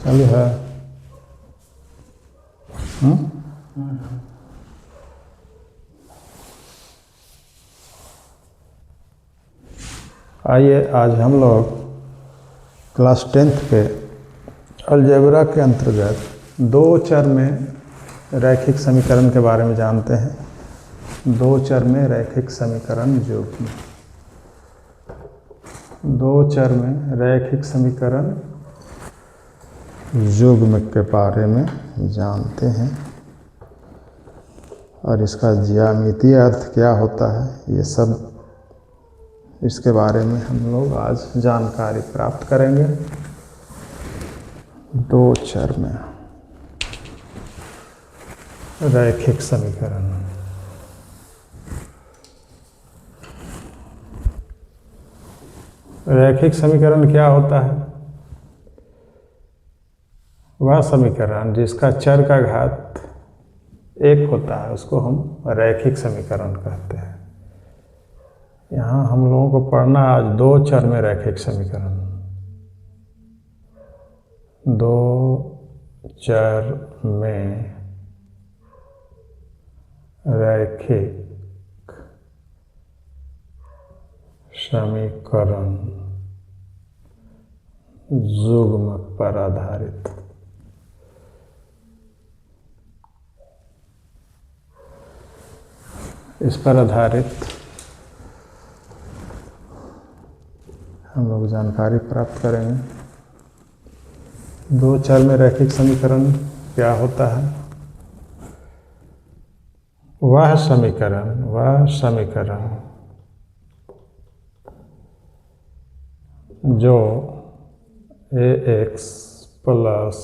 चालू है। आइए आज हम लोग क्लास 10th के अलजेब्रा के अंतर्गत दो चर में रैखिक समीकरण के बारे में जानते हैं। दो चर में रैखिक समीकरण युग्म, दो चर में रैखिक समीकरण युग्म के बारे में जानते हैं और इसका ज्यामितीय अर्थ क्या होता है, ये सब इसके बारे में हम लोग आज जानकारी प्राप्त करेंगे। दो चर में रैखिक समीकरण। रैखिक समीकरण क्या होता है? वह समीकरण जिसका चर का घात एक होता है उसको हम रैखिक समीकरण कहते हैं। यहाँ हम लोगों को पढ़ना आज दो चर में रैखिक समीकरण। दो चर में रैखिक समीकरण युग्म पर आधारित। इस पर आधारित हम लोग जानकारी प्राप्त करेंगे। दो चर में रैखिक समीकरण क्या होता है? वह समीकरण जो ax plus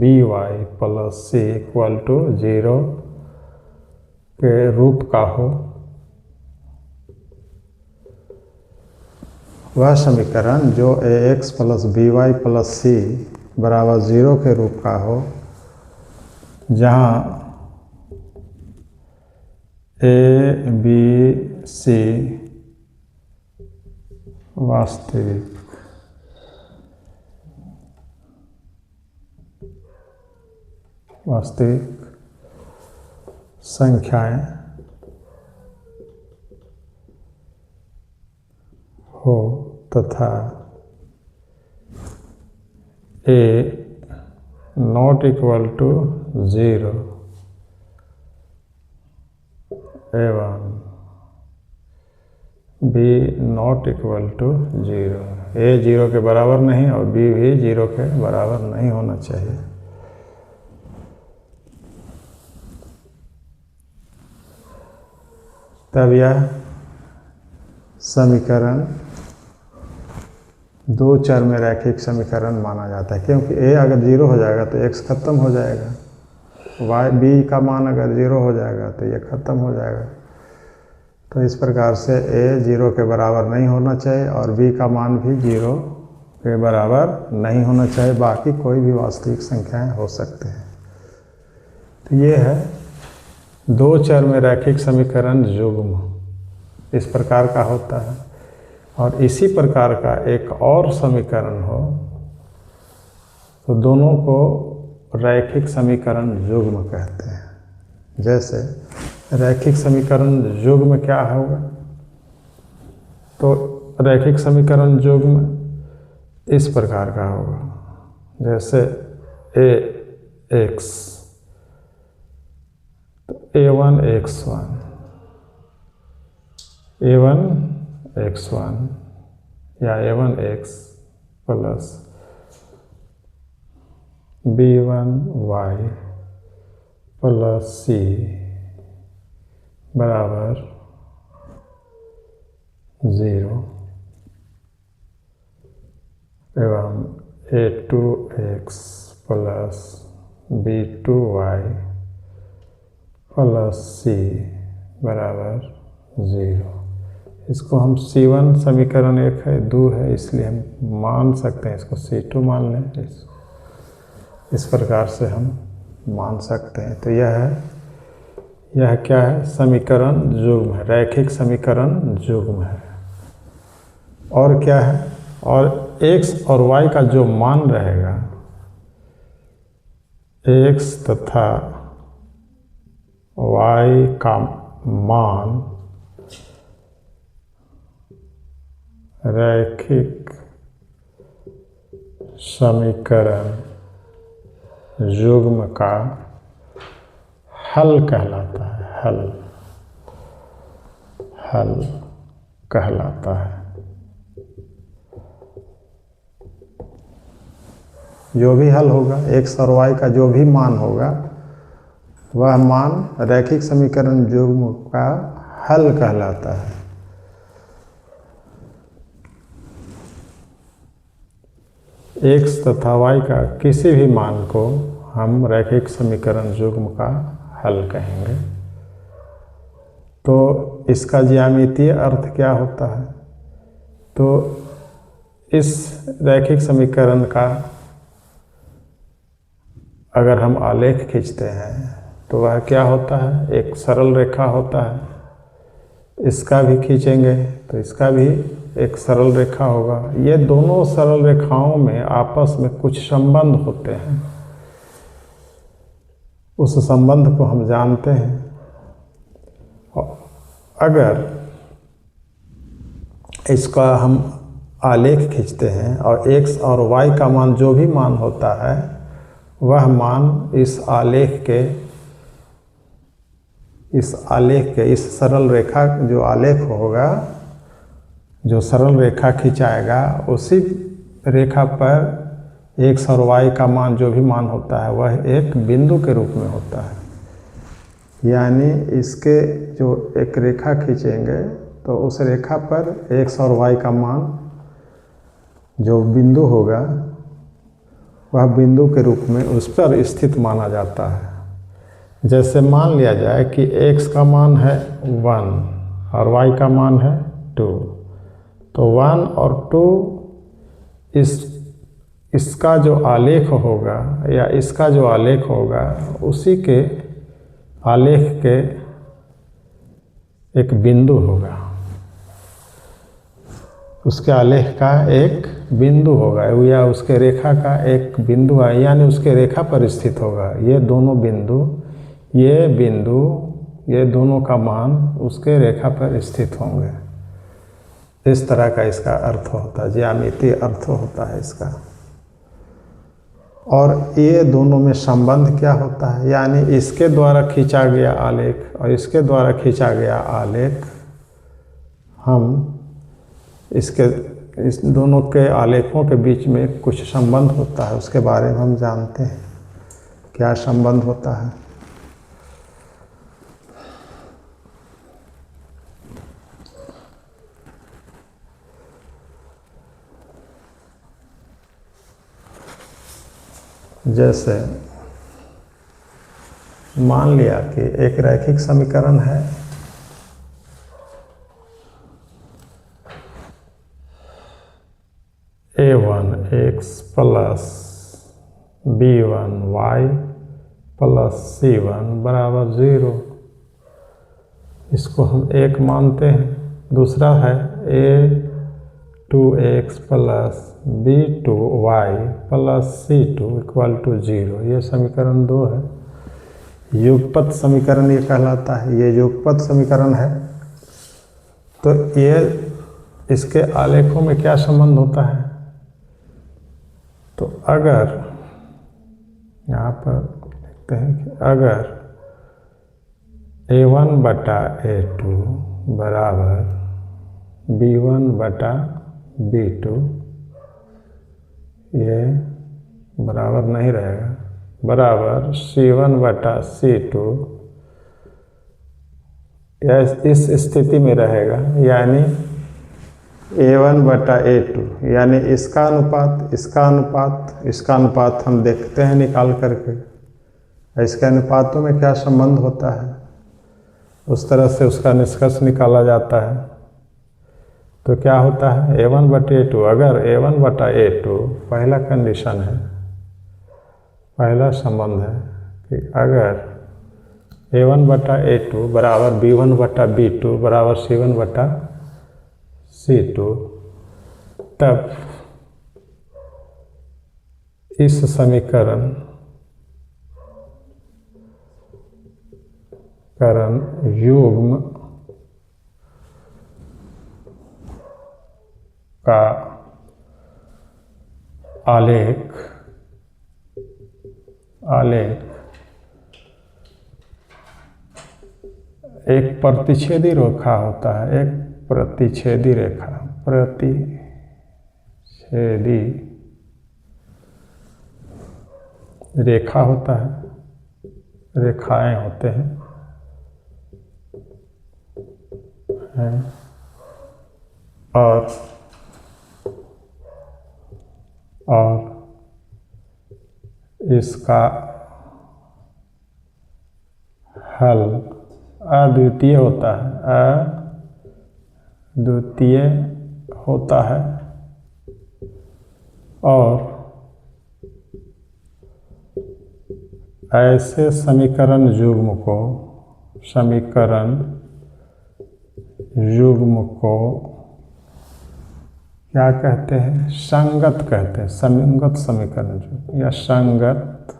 by plus c equal to 0 के रूप का हो। वह समीकरण जो ax plus by plus c बराबर 0 के रूप का हो, जहाँ a, b, c वास्तविक संख्याएं हो तथा a नॉट इक्वल टू 0 एवं b not equal to 0। a 0 के बराबर नहीं और b भी 0 के बराबर नहीं होना चाहिए। तब यह समीकरण दो चर में रैखिक समीकरण माना जाता है, क्योंकि a अगर 0 हो जाएगा तो x खत्म हो जाएगा, b का मान अगर 0 हो जाएगा तो ये खत्म हो जाएगा। तो इस प्रकार से a 0 के बराबर नहीं होना चाहिए और b का मान भी 0 के बराबर नहीं होना चाहिए। बाकी कोई भी वास्तविक संख्याएं हो सकते हैं। तो ये है दो चर में रैखिक समीकरण युग्म, इस प्रकार का होता है। और इसी प्रकार का एक और समीकरण हो तो दोनों को रैखिक समीकरण युग्म कहते हैं। जैसे रैखिक समीकरण युग्म क्या होगा? तो रैखिक समीकरण युग्म इस प्रकार का होगा, जैसे ax तो a1x1 या a1x plus b1y plus c बराबर 0 एवं a2x plus b2y plus c बराबर 0। इसको हम C1 समीकरण एक है, 2 है, इसलिए हम मान सकते हैं इसको C2 मान लें। इस प्रकार से हम मान सकते हैं। तो यह क्या है? समीकरण युग्म है, रैखिक समीकरण युग्म है। और क्या है? और x और y का जो मान रहेगा x तथा y का मान रैखिक समीकरण युग्म का हल कहलाता है। हल कहलाता है। जो भी हल होगा, x और y का जो भी मान होगा, वह मान रैखिक समीकरण युग्म का हल कहलाता है। x तथा y का किसी भी मान को हम रैखिक समीकरण युग्म का हल कहेंगे। तो इसका ज्यामितीय अर्थ क्या होता है? तो इस रैखिक समीकरण का अगर हम आलेख खींचते हैं तो वह क्या होता है? एक सरल रेखा होता है। इसका भी खींचेंगे तो इसका भी एक सरल रेखा होगा। ये दोनों सरल रेखाओं में आपस में कुछ संबंध होते हैं। उस संबंध को हम जानते हैं। अगर इसका हम आलेख खींचते हैं और x और y का मान जो भी मान होता है, वह मान इस आलेख के इस सरल रेखा जो आलेख होगा, जो सरल रेखा खिंचाएगा, उसी रेखा पर x और y का मान जो भी मान होता है वह एक बिंदु के रूप में होता है। यानी इसके जो एक रेखा खींचेंगे तो उस रेखा पर x और y का मान जो बिंदु होगा वह बिंदु के रूप में उस पर स्थित माना जाता है। जैसे मान लिया जाए कि x का मान है 1 और y का मान है 2, तो 1 और 2 इसका जो आलेख होगा या इसका जो आलेख होगा, उसी के आलेख के एक बिंदु होगा। उसके आलेख का एक बिंदु होगा या उसके रेखा का एक बिंदु है, यानी उसके रेखा पर स्थित होगा। ये दोनों बिंदु, ये दोनों का मान उसके रेखा पर स्थित होंगे। इस तरह का इसका अर्थ होता है, ज्यामितीय अर्थ होता है इसका। और ये दोनों में संबंध क्या होता है? यानी इसके द्वारा खींचा गया आलेख और इसके द्वारा खींचा गया आलेख, हम इस दोनों के आलेखों के बीच में कुछ संबंध होता है, उसके बारे में हम जानते हैं। क्या संबंध होता है? जैसे मान लिया कि एक रैखिक समीकरण है, a1x plus b1y plus c1 बराबर 0। इसको हम एक मानते हैं। दूसरा है a2x plus b2y plus c2 equal to 0। ये समीकरण 2 है। युगपत समीकरण ये कहलाता है। ये युगपत समीकरण है। तो ये इसके आलेखों में क्या संबंध होता है? तो अगर यहाँ पर लिखते हैं कि अगर a1 बटा a2 बराबर b1 बटा b2, ये बराबर नहीं रहेगा, बराबर c1 बटा c2, यह इस स्थिति में रहेगा। यानी a1 बटा a2, यानी इसका अनुपात हम देखते हैं निकाल करके। इसके अनुपातों में क्या संबंध होता है, उस तरह से उसका निष्कर्ष निकाला जाता है। तो क्या होता है? a1 बटे a2, अगर a1 बटा a2 पहला कंडीशन है, पहला संबंध है कि अगर a1 बटा a2 बराबर b1 बटा b2 बराबर c1 बटा c2, तब इस समीकरण करण युग्म का आलेख एक प्रतिच्छेदी रेखा होता है, एक प्रतिच्छेदी रेखा होता है, रेखाएं होते हैं और इसका हल अद्वितीय होता है, और ऐसे समीकरण युग्म को क्या कहते हैं? संगत कहते हैं, संगत समीकरण युग्म या संगत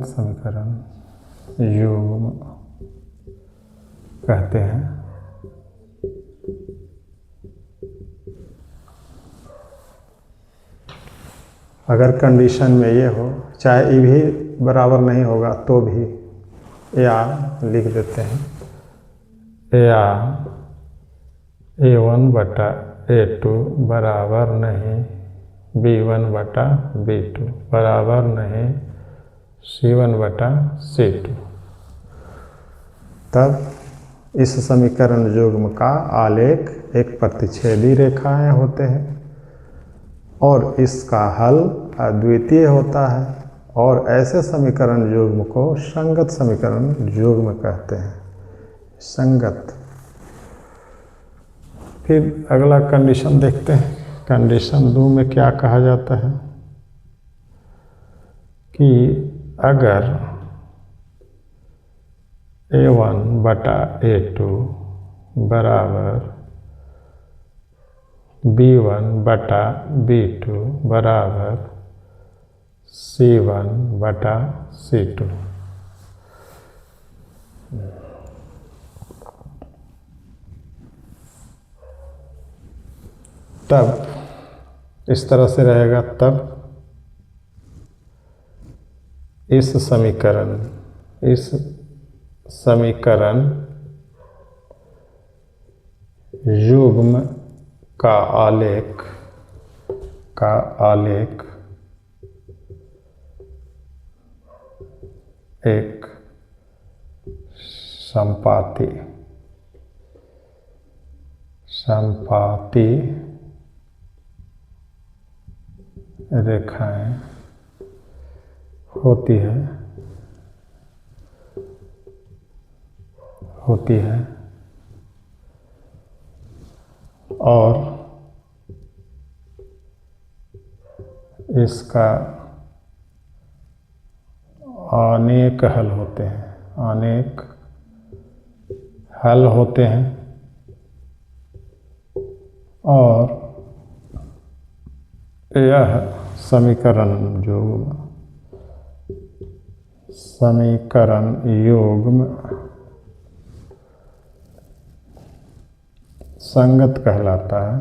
समीकरण युग्म कहते हैं। अगर कंडीशन में ये हो, चाहे ई भी बराबर नहीं होगा तो भी या लिख देते हैं, या A1/A2 बराबर नहीं B1/B2 बराबर नहीं C1/C2, तब इस समीकरण युग्म का आलेख एक प्रतिच्छेदी रेखाएं होते हैं और इसका हल अद्वितीय होता है, और ऐसे समीकरण युग्म को संगत समीकरण युग्म कहते हैं। संगत। फिर अगला कंडीशन देखते हैं। कंडीशन 2 में क्या कहा जाता है कि अगर A1/A2 बराबर B1/B2 बराबर C1/C2, तब इस तरह से रहेगा। तब इस समीकरण युग्म का आलेख एक संपाती रेखाएं होती है और इसका अनेक हल होते हैं और यह समीकरण युग्म संगत कहलाता है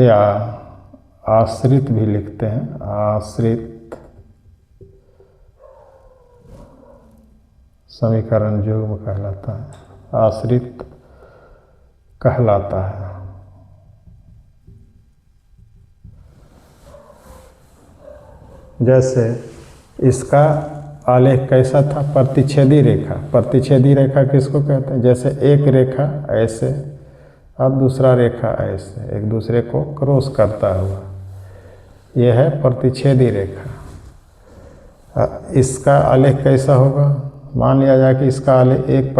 या आश्रित भी लिखते हैं। आश्रित समीकरण युग्म कहलाता है, आश्रित कहलाता है। जैसे इसका आलेख कैसा था? प्रतिच्छेदी रेखा किसको कहते हैं? जैसे एक रेखा ऐसे और दूसरा रेखा ऐसे एक दूसरे को क्रॉस करता हुआ, यह है प्रतिच्छेदी रेखा। इसका आलेख कैसा होगा? मान लिया जाए कि इसका आलेख, एक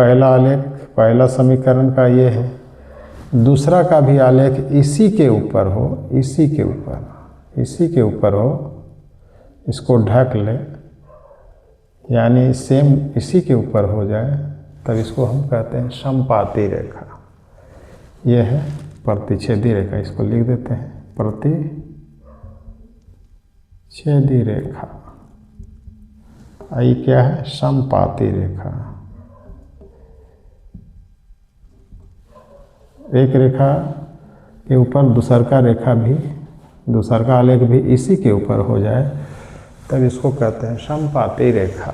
पहला समीकरण का ये है, दूसरा का भी आलेख इसी के ऊपर हो, इसको ढक ले, यानी सेम इसी के ऊपर हो जाए, तब इसको हम कहते हैं संपाती रेखा। ये है प्रतिच्छेदी रेखा, इसको लिख देते हैं प्रतिच्छेदी रेखा। ये क्या है? समपाती रेखा। एक रेखा के ऊपर दूसरका रेखा भी, दूसरका आलेख भी इसी के ऊपर हो जाए तब इसको कहते हैं समपाती रेखा।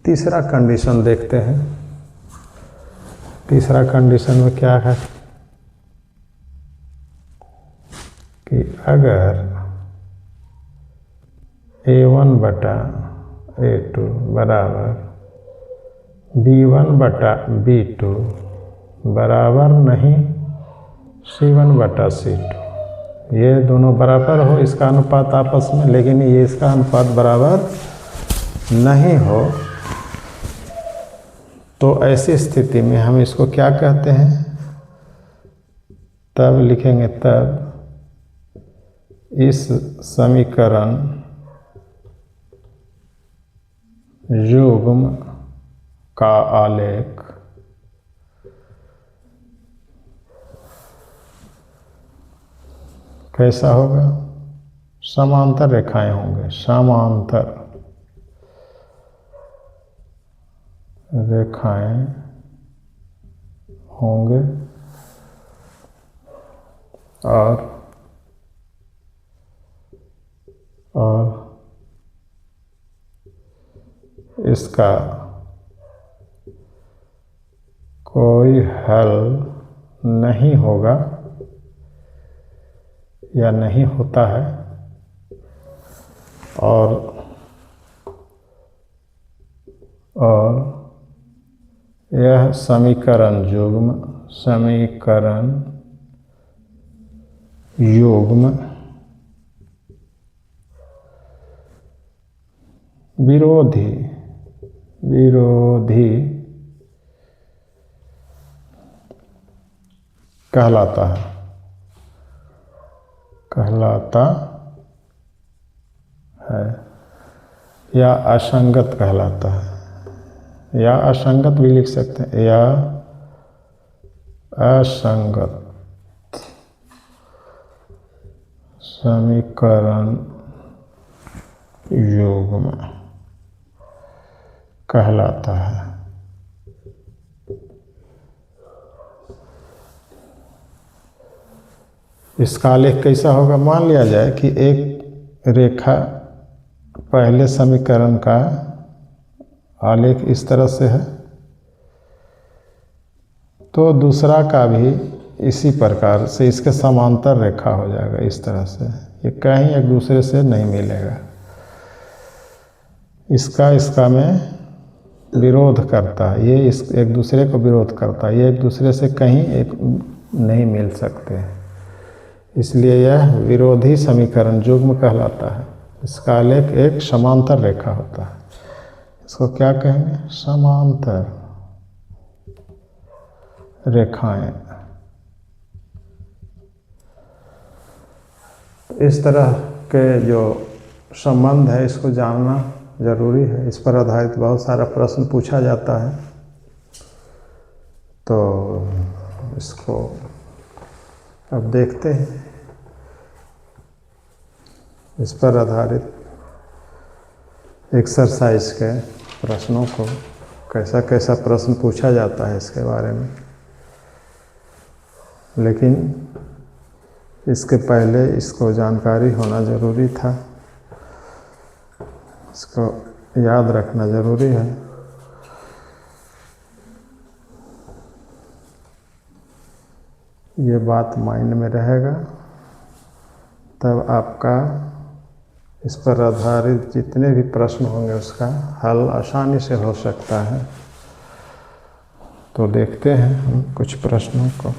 तीसरा कंडीशन देखते हैं। तीसरा कंडीशन में क्या है कि अगर A1/A2 बराबर B1/B2 बराबर नहीं C1/C2, ये दोनों बराबर हो इसका अनुपात आपस में, लेकिन ये इसका अनुपात बराबर नहीं हो, तो ऐसी स्थिति में हम इसको क्या कहते हैं? तब लिखेंगे, तब इस समीकरण युग्म का आलेख कैसा होगा? समांतर रेखाएं होंगे, समांतर रेखाएं होंगे और इसका कोई हल नहीं होगा या नहीं होता है, और यह समीकरण युग्म विरोधी कहलाता है या असंगत कहलाता है, या असंगत भी लिख सकते हैं, या असंगत समीकरण युग्म कहलाता है। इसका आलेख कैसा होगा? मान लिया जाए कि एक रेखा पहले समीकरण का आलेख इस तरह से है, तो दूसरा का भी इसी प्रकार से इसके समांतर रेखा हो जाएगा इस तरह से। ये कहीं एक दूसरे से नहीं मिलेगा, इसका में विरोध करता है, ये एक दूसरे को विरोध करता है, ये एक दूसरे से कहीं एक नहीं मिल सकते, इसलिए यह विरोधी समीकरण युग्म कहलाता है। इसका आलेख एक समांतर रेखा होता है, इसको क्या कहेंगे? समांतर रेखाएं। इस तरह के जो संबंध है इसको जानना जरूरी है। इस पर आधारित बहुत सारा प्रश्न पूछा जाता है, तो इसको अब देखते हैं। इस पर आधारित एक्सरसाइज के प्रश्नों को कैसा कैसा प्रश्न पूछा जाता है इसके बारे में, लेकिन इसके पहले इसको जानकारी होना ज़रूरी था, इसको याद रखना ज़रूरी है। ये बात माइंड में रहेगा, तब आपका इस पर आधारित जितने भी प्रश्न होंगे उसका हल आसानी से हो सकता है। तो देखते हैं हम कुछ प्रश्नों को।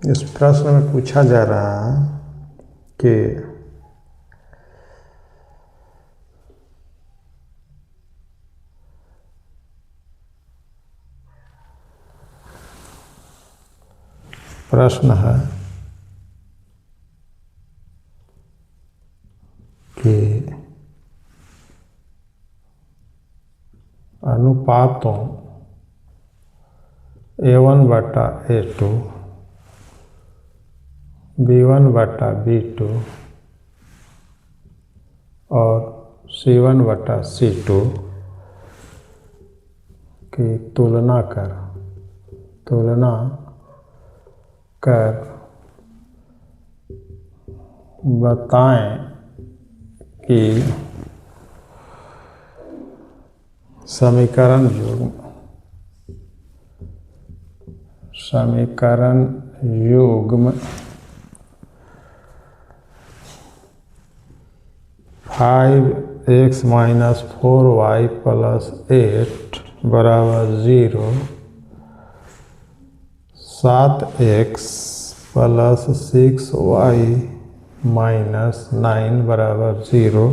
इस प्रश्न में पूछा जा रहा है कि प्रश्न है कि अनुपातों A1/A2, B1/B2 और C1/C2 की तुलना कर बताएं कि समीकरण युग्म 5x - 4y + 8 = 0, 7x + 6y - 9 = 0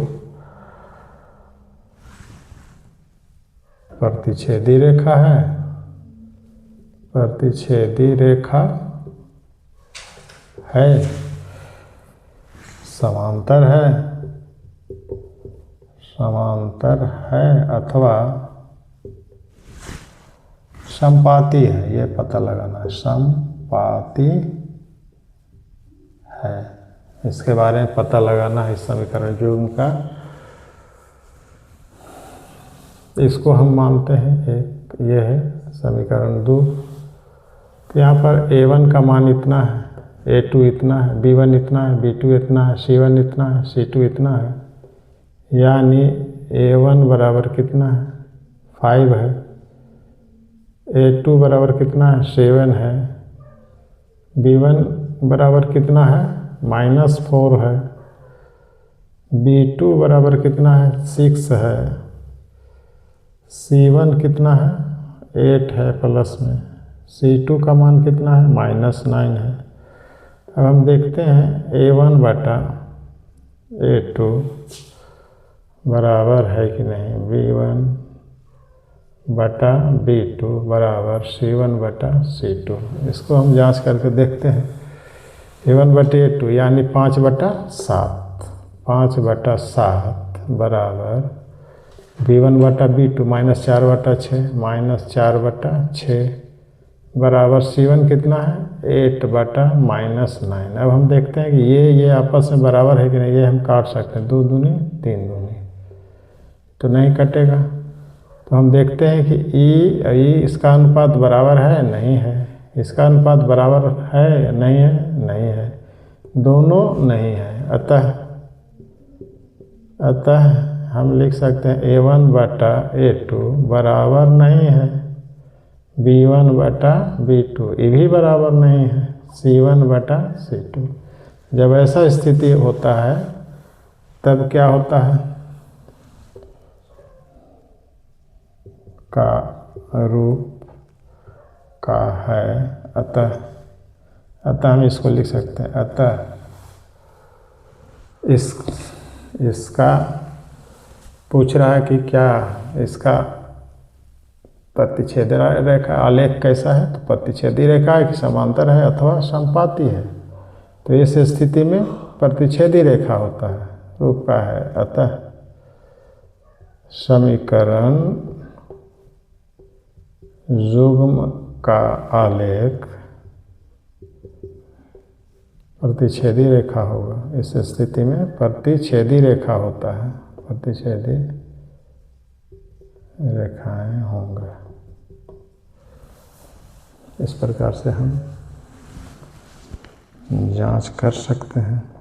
प्रतिच्छेदी रेखा है। प्रतिच्छेदी रेखा है, समांतर है अथवा समपाती है, ये पता लगाना है। समपाती है, इसके बारे में पता लगाना है। इस समीकरण युग्म का इसको हम मानते हैं एक, ये है समीकरण 2। तो यहाँ पर A1 का मान इतना है, A2 इतना है, B1 इतना है, B2 इतना है, C1 इतना है, C2 इतना है। यानी A1 बराबर कितना है, 5 है। A2 बराबर कितना है, 7 है। B1 बराबर कितना है, -4 है। B2 बराबर कितना है, 6 है। C1 कितना है, 8 है प्लस में। C2 का मान कितना है, -9 है। अब हम देखते हैं A1/A2 बराबर है कि नहीं। B1/B2 बराबर C1/C2। इसको हम जांच करके देखते हैं। A1/A2 यानी 5/7, 5/7 बराबर B1/B2 -4/6, -4/6 बराबर C1 कितना है, 8/-9। अब हम देखते हैं कि ये आपस में बराबर है कि नहीं। ये हम काट सकते हैं, 2 दूनी 3 दूनी, तो नहीं कटेगा। तो हम देखते हैं कि ई इसका अनुपात बराबर है, नहीं है। इसका अनुपात बराबर है, नहीं है, नहीं है। दोनों नहीं है। अतः हम लिख सकते हैं A1/A2 बराबर नहीं है B1/B2, ये भी बराबर नहीं है C1/C2। जब ऐसा स्थिति होता है तब क्या होता है, का रूप का है। अतः हम इसको लिख सकते हैं। अतः इसका पूछ रहा है कि क्या इसका प्रतिच्छेदी रेखा आलेख कैसा है। तो प्रतिच्छेदी रेखा है कि समांतर है अथवा समपाती है। तो इस स्थिति में प्रतिच्छेदी रेखा होता है, रूप का है। अतः समीकरण युग्म का आलेख प्रतिच्छेदी रेखा होगा। इस स्थिति में प्रतिच्छेदी रेखा होता है, प्रतिच्छेदी रेखाएं होंगे। इस प्रकार से हम जांच कर सकते हैं।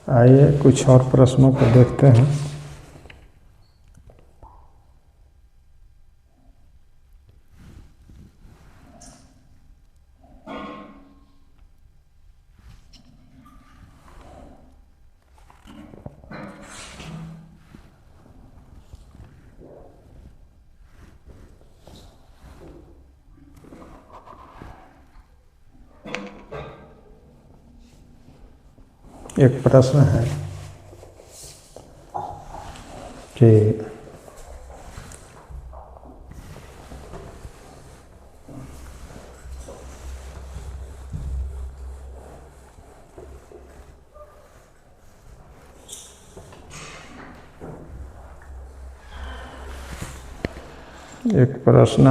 आइए कुछ और प्रश्नों को देखते हैं। एक प्रश्न है कि एक प्रश्न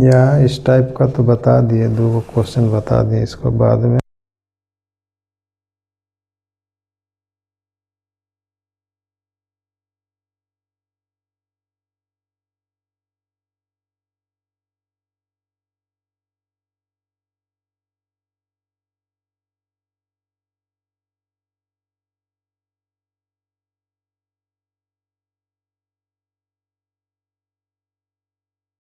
या इस टाइप का तो बता दिए, 2 क्वेश्चन बता दिए, इसको बाद में